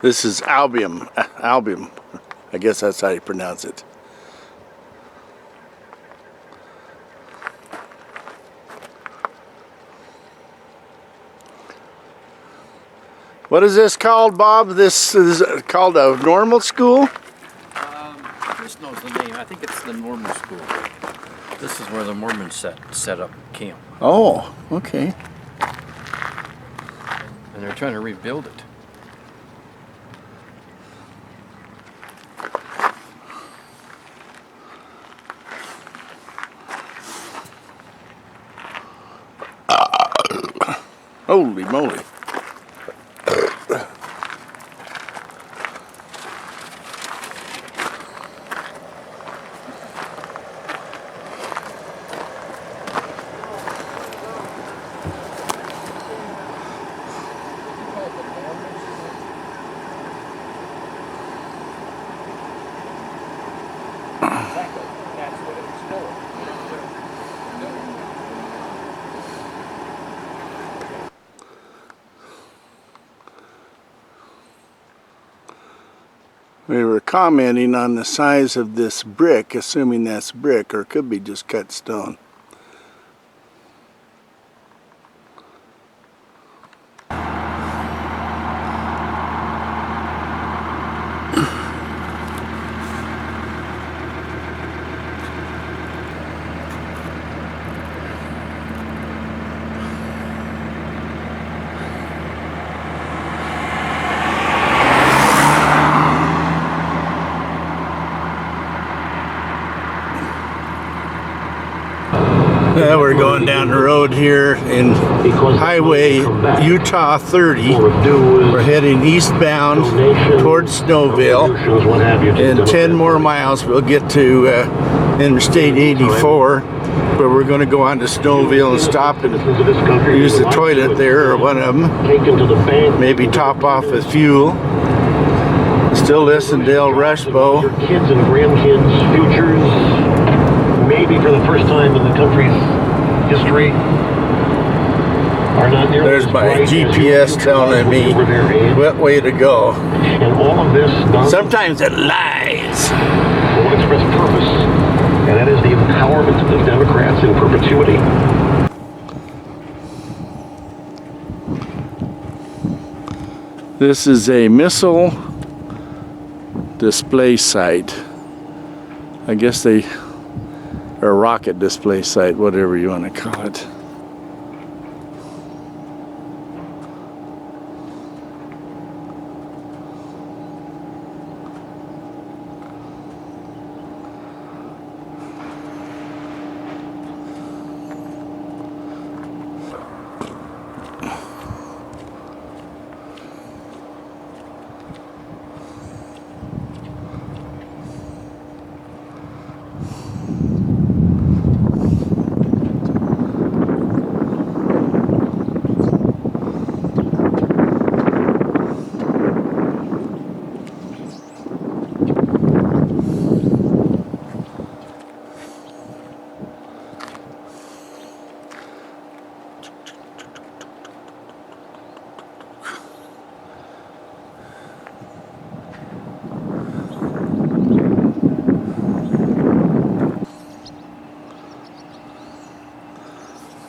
This is Albion. Albion. I guess that's how you pronounce it. What is this called, Bob? This is called a normal school? Chris knows the name. I think it's the Mormon school. This is where the Mormons set up camp. Oh, okay. And they're trying to rebuild it. Holy moly. We were commenting on the size of this brick, assuming that's brick, or it could be just cut stone. We're going down the road here in Highway Utah 30. We're heading eastbound towards Snowville. In 10 more miles we'll get to Interstate 84, where we're going to go on to Snowville and stop and use the toilet there, or one of them. Maybe top off with fuel. Still listen to Dale Rushbo. Your kids and grandkids' futures. Maybe for the first time in the country's history, are not nearly. There's my GPS telling me what way to go. And all of this done. Sometimes it lies. For one express purpose, and that is the empowerment of Democrats in perpetuity. This is a missile display site. I guess they. Or rocket display site, whatever you want to call it.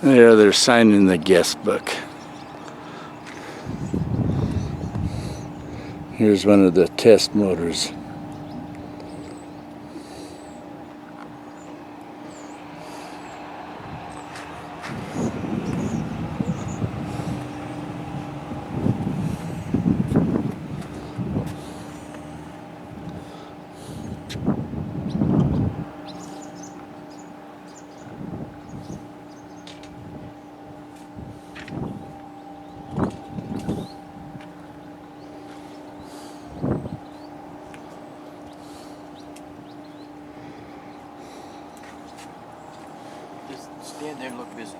There, they're signing the guest book. Here's one of the test motors. Stand there and look busy.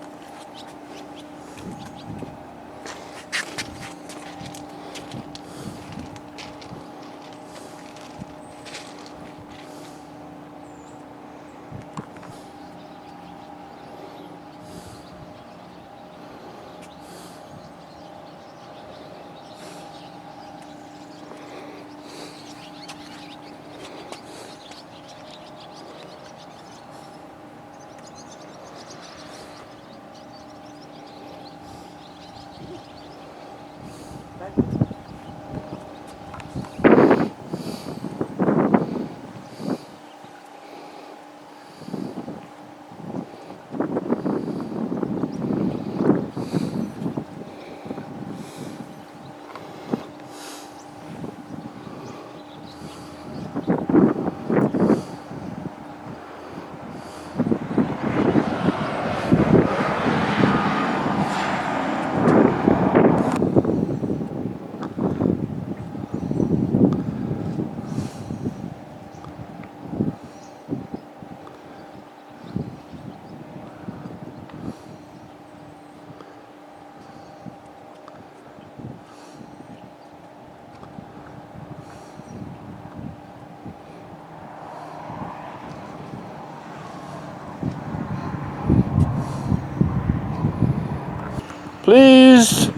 Please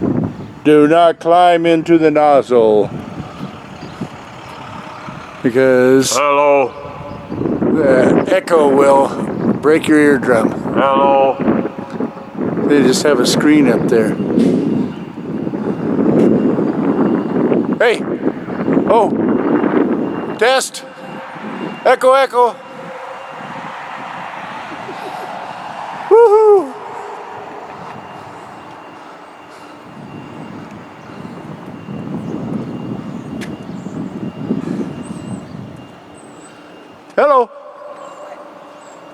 do not climb into the nozzle, because Hello. the echo will break your eardrum. Hello. They just have a screen up there. Hey! Oh! Test! Echo, echo! Woohoo! Hello!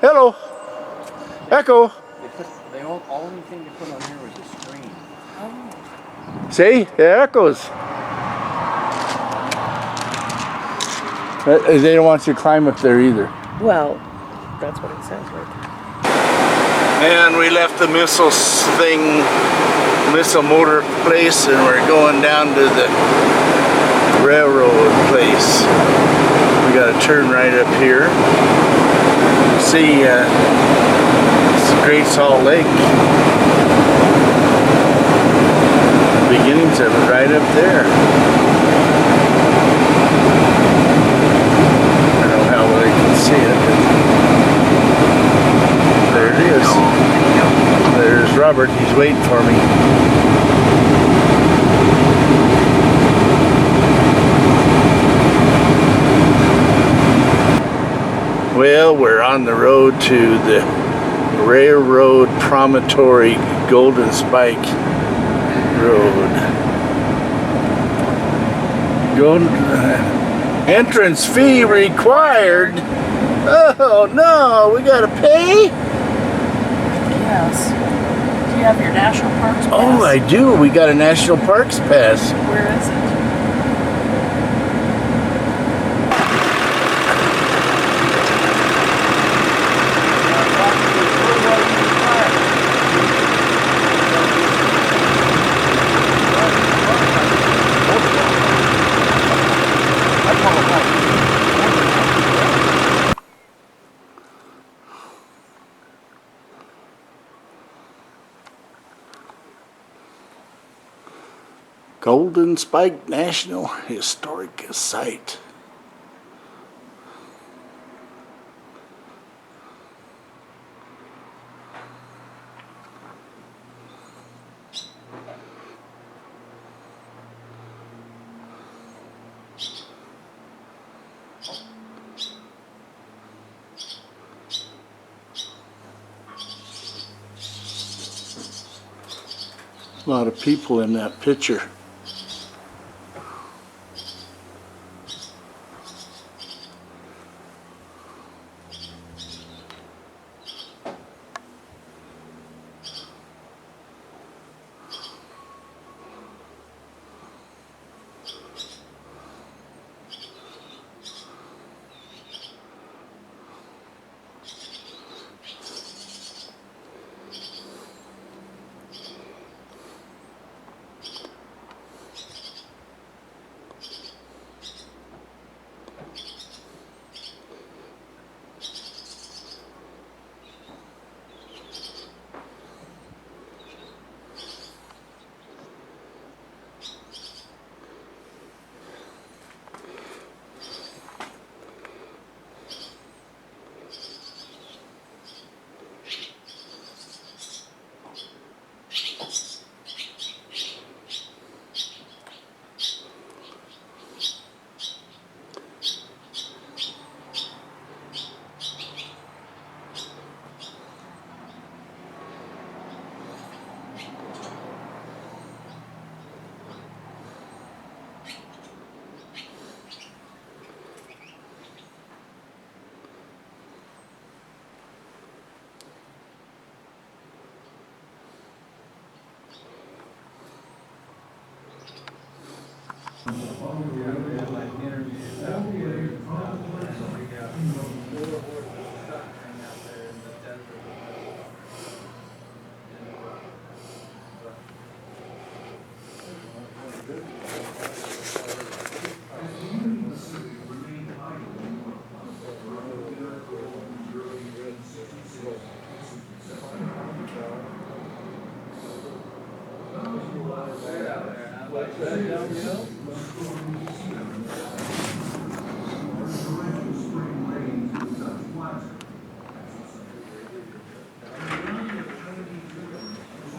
Hello! Echo! The only thing they put on here was a screen. See? It echoes. They don't want you to climb up there either. Well, that's what it says right And we left the missile motor place, and we're going down to the railroad place. We got to turn right up here. See, it's Great Salt Lake. The beginnings of it right up there. I don't know how well you can see it, but there it is. There's Robert, he's waiting for me. Well, we're on the road to the railroad Promontory Golden Spike Road. Entrance fee required. Oh no, we gotta pay? Yes. Do you have your national parks pass? Oh, I do. We got a National Parks Pass. Where is it? Golden Spike National Historic Site. A lot of people in that picture.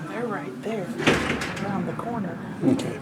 They're right there, around the corner. Okay.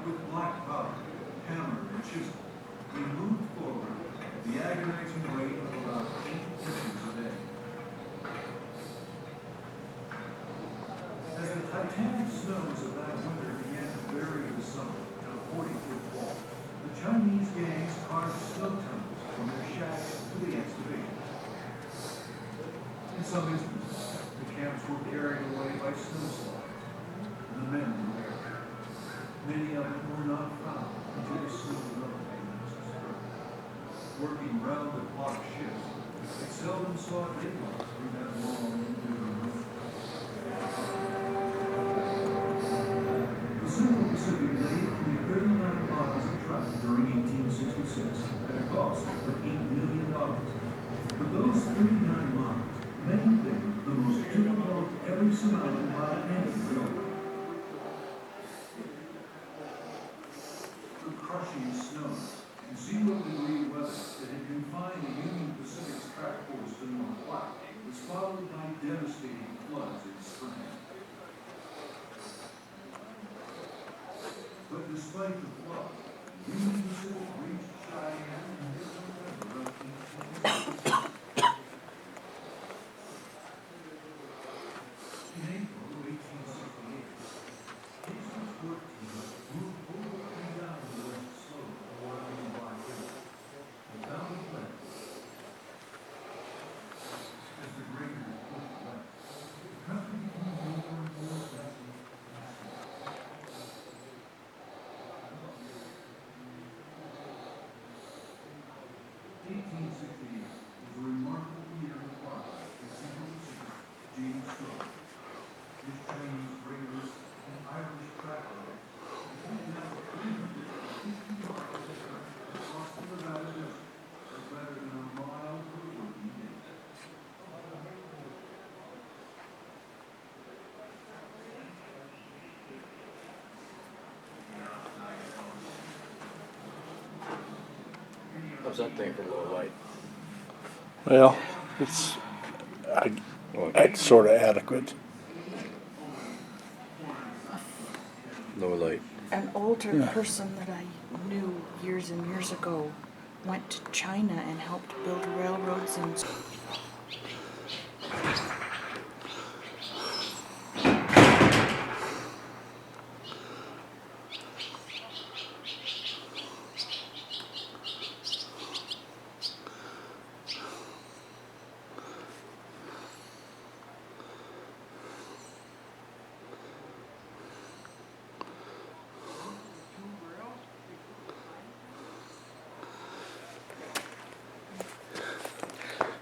With black powder, hammer, and chisel, we moved forward at the agonizing rate of about 8 inches a day. As the titanic snows of that winter began to bury the summit in a 40-foot wall, the Chinese gangs carved snow tunnels from their shacks to the excavation. In some instances, the camps were carried away by snowslides, and the men were buried. Many of them were not found until the snow melted next spring. Working round-the-clock shifts, they seldom saw daylight through that long, bitter winter. The Central Pacific laid only 39 miles of track during 1866 at a cost of $8 million. But those 39 miles, many of them the most difficult ever surmounted by any railroad. Crushing snows and 0-degree weather that had confined the Union Pacific's track force to the North Platte was followed by devastating floods in spring. But despite the flood, Union Pacific reached Cheyenne in November of 1866. In April of 1868, Casey's work team moved over and down the west slope around the Black River and found a place. As the graders pushed west, the country became more and more dusty and snowy. 1868 was a remarkable year in progress for Central Pacific James Stroke. His Chinese graders and Irish trackers pointed out 350 miles of track across the Nevada desert was better than a mile per working day. How's that thing for low light? Well, it's sort of adequate. Low light. An older person that I knew years and years ago went to China and helped build railroads and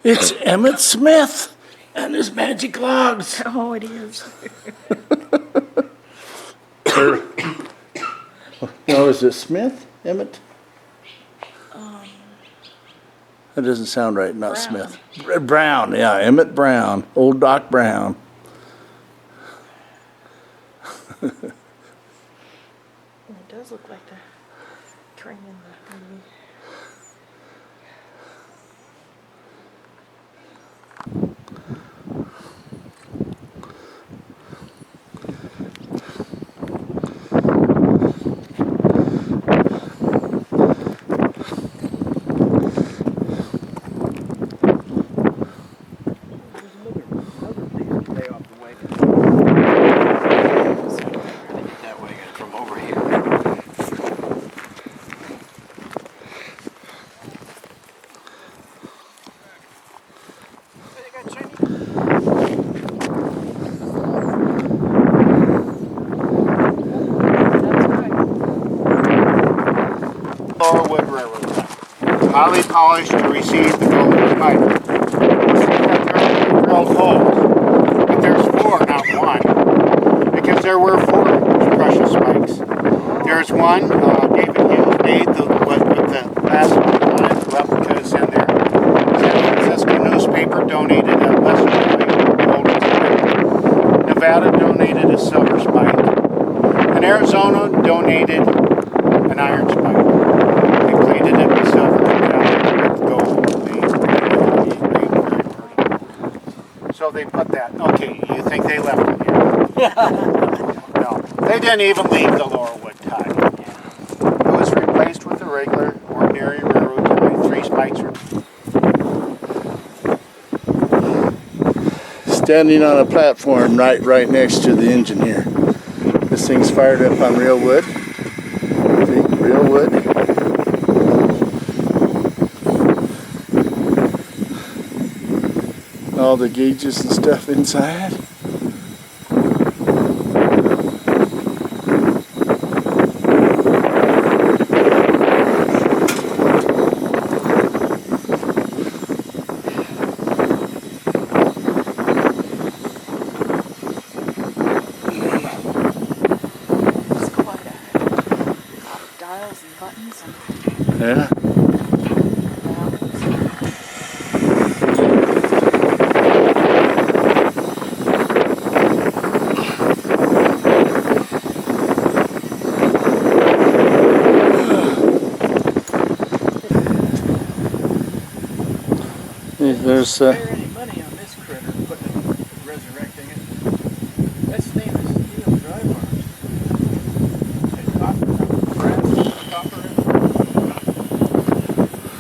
It's Emmett Smith and his magic logs. oh, it is. No, is it Smith? Emmett? That doesn't sound right, not Brown. Smith. Brown, yeah, Emmett Brown, old Doc Brown. It does look like the train in the movie. Lower wood railroad tie. Highly polished to receive the golden pipe. Drilled holes, but there's 4, not 1, because there were 4 precious spikes. There's one David Hill made with the last one on it, replicas in there. San Francisco newspaper donated a lesser spike, golden spike. Nevada donated a silver spike, and Arizona donated an iron spike. They plated it with silver and gold. So they put that. Okay, you think they left it here? No, they didn't even leave the lower wood tie. It was replaced with a regular, ordinary railroad tie. 3 spikes. Standing on a platform right next to the engine here. This thing's fired up on real wood. See, real wood. All the gauges and stuff inside. It's quite a lot of dials and buttons and Yeah. valves. There's Spare any money on this critter, resurrecting it. That's stainless steel drive arms. And copper, brass, copper.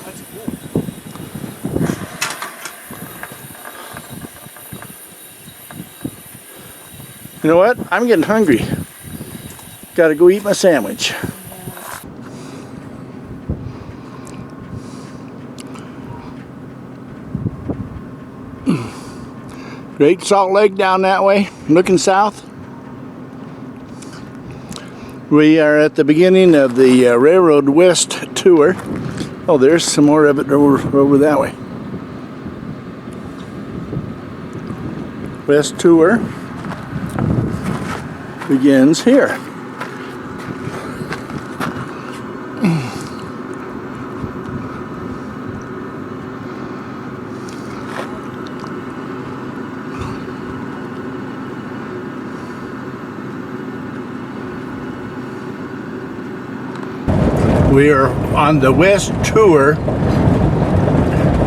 That's good. You know what? I'm getting hungry. Gotta go eat my sandwich. Great Salt Lake down that way, looking south. We are at the beginning of the Railroad West tour. Oh, there's some more of it over that way. West tour begins here. We are on the West tour.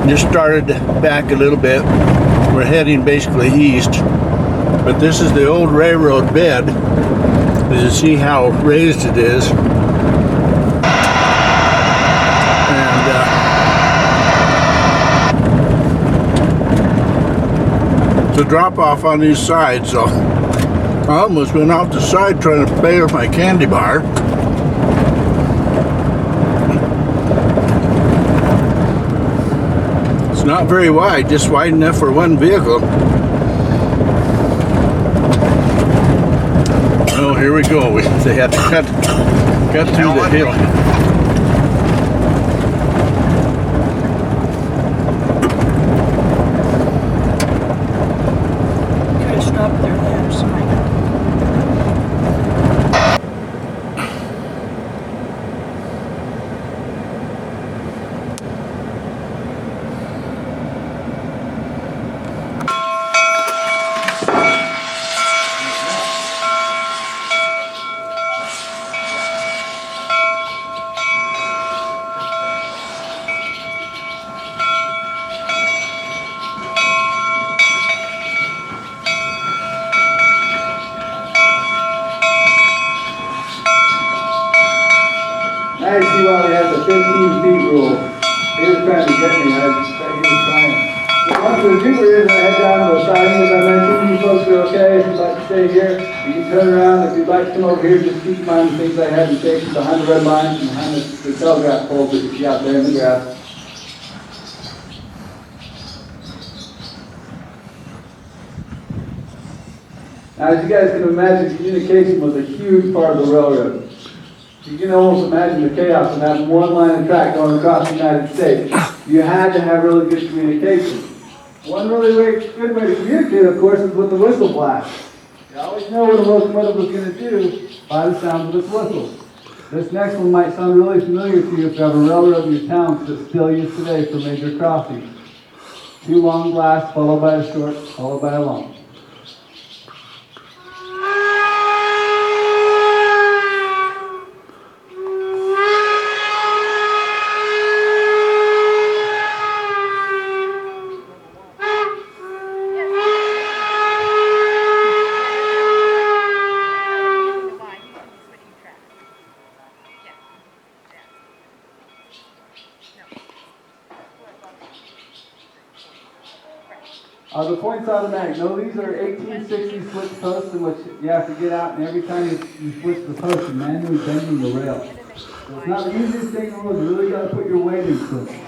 Just started back a little bit. We're heading basically east. But this is the old railroad bed. As you see how raised it is. And the drop off on these sides. So I almost went off the side trying to pay with my candy bar. It's not very wide, just wide enough for one vehicle. Oh, here we go. They had to cut through the hill. Try to stop there, there's somebody. Now you see why we had the 15 feet rule. He was trying to get me. I bet he was trying. So once the Jupiter is, I head down to the siding, as I mentioned. You folks are okay. If you'd like to stay here, you can turn around. If you'd like to come over here, just keep in mind the things I had in station behind the red lines and behind the telegraph poles that you see out there in the grass. Now, as you guys can imagine, communication was a huge part of the railroad. You can almost imagine the chaos of having one line of track going across the United States. You had to have really good communication. One really good way to communicate, of course, is with the whistle blast. You always know what a locomotive was going to do by the sound of its whistle. This next one might sound really familiar to you if you have a railroad in your town, because it's still used today for major crossings. 2 long blasts followed by a short, followed by a long. The point's automatic. No, these are 1860 switch posts in which you have to get out, and every time you switch the post, you're manually bending the rail. So it's not the easiest thing in the world. You really got to put your weight into it.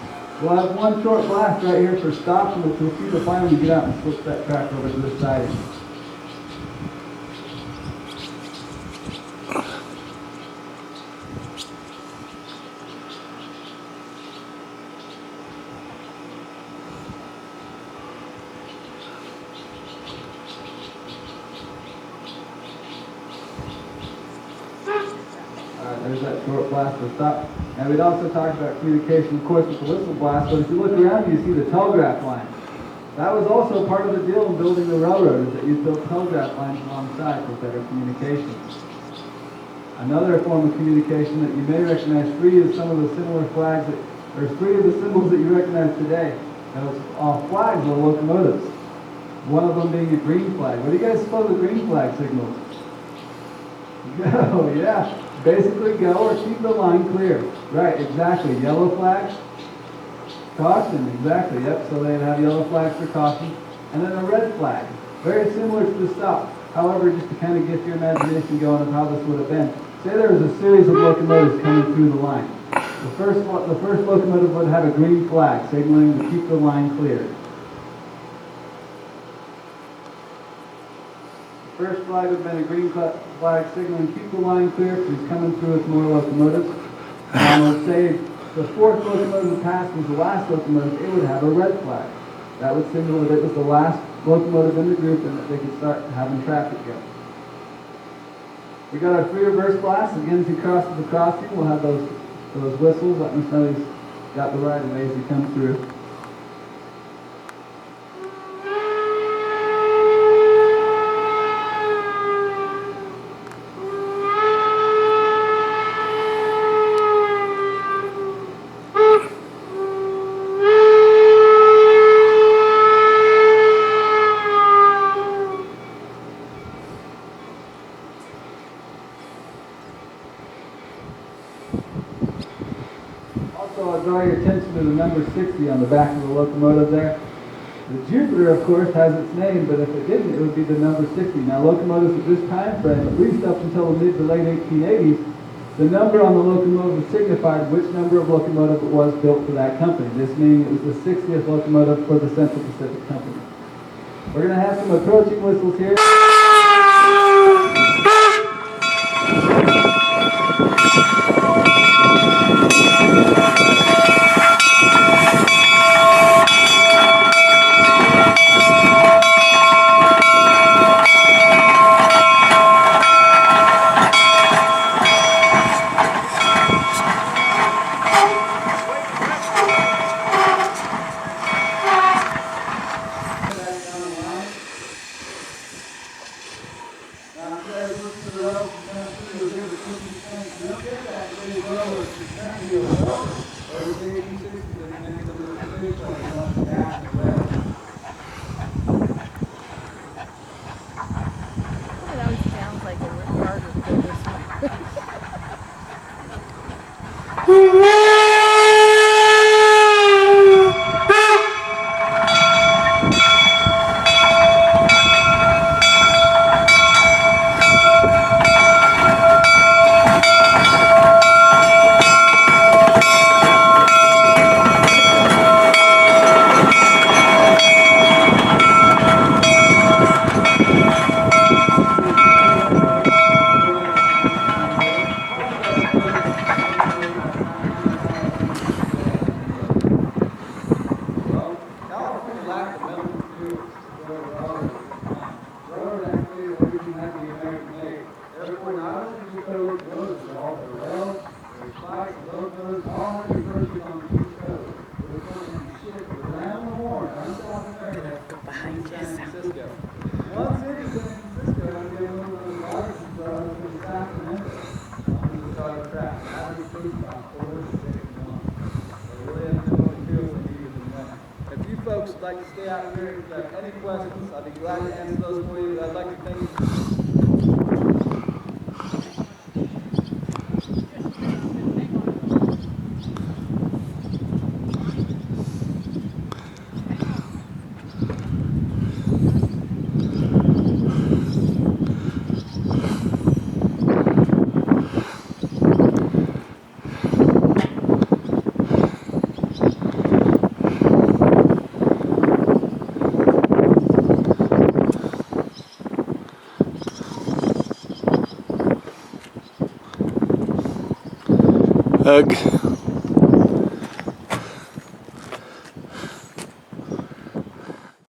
We'll have one short blast right here for stops, and we'll see the final when you get out and switch that track over to this side. There's that short blast for stop. And we'd also talk about communication, of course, with the whistle blast, but if you look around, you see the telegraph line. That was also part of the deal in building the railroad, is that you built telegraph lines alongside for better communication. Another form of communication that you may recognize, 3 is some of the similar flags, or 3 of the symbols that you recognize today. Those flags are locomotives. One of them being a green flag. What do you guys suppose a green flag signals? Go, yeah. Basically go or keep the line clear. Right, exactly. Yellow flag, caution, exactly, yep. So they'd have yellow flags for caution. And then a red flag, very similar to the stop. However, just to kind of get your imagination going of how this would have been. Say there was a series of locomotives coming through the line. The first locomotive would have a green flag signaling to keep the line clear. First flag would have been a green flag signaling keep the line clear because he's coming through with more locomotives. And let's say the 4th locomotive passed was the last locomotive, it would have a red flag. That would signal that it was the last locomotive in the group and that they could start having traffic go. We got our 3 reverse blasts. Again, as he crosses the crossing, we'll have those whistles letting us know he's got the right of way as he comes through. Also, I'll draw your attention to the number 60 on the back of the locomotive there. The Jupiter, of course, has its name, but if it didn't, it would be the number 60. Now, locomotives at this time frame, at least up until the mid to late 1880s, the number on the locomotive signified which number of locomotive it was built for that company. This meaning it was the 60th locomotive for the Central Pacific Company. We're going to have some approaching whistles here. Go behind you. If you folks would like to stay out here and have any questions, I'd be glad to answer those for you. I'd like to thank you. Hug.